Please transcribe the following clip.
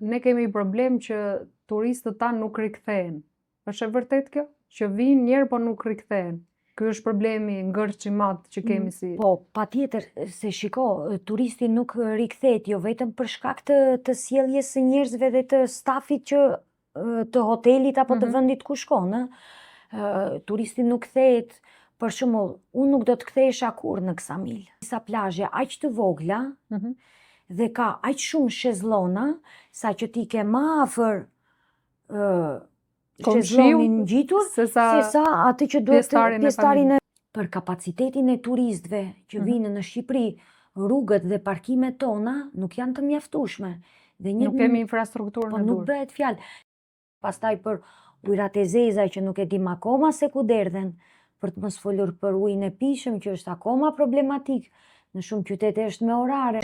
ne kemi problem që turistët tanë nuk rikthehen. Është e vërtet kjo? Që vinë njerë po nuk rikthehen. Ky është problemi ngërç i madh që kemi si. Po, patjetër, se shiko, turisti nuk rikthehet jo vetëm për shkak të sjelljes së njerëzve dhe të stafit që të hotelit apo të vendit ku shkon, turisti nuk kthehet, për shembull, unë nuk do të kthehesha kurrë në Ksamil. Disa plazhe aq të vogla dhe ka aq shumë shezllona sa që ti ke më afër shezllonin ngjitur sesa atë që duhet pjesëtarin për kapacitetin e turistëve që vinë në Shqipëri, rrugët dhe parkimet tona nuk janë të mjaftueshme. Nuk kemi infrastrukturën e dur. Po nuk bëhet fjalë. Pastaj për ujërat e zeza që nuk e dim akoma se ku derdhen, për të mos folur për ujin e pishëm që është akoma problematik. Në shumë qytete është me orare.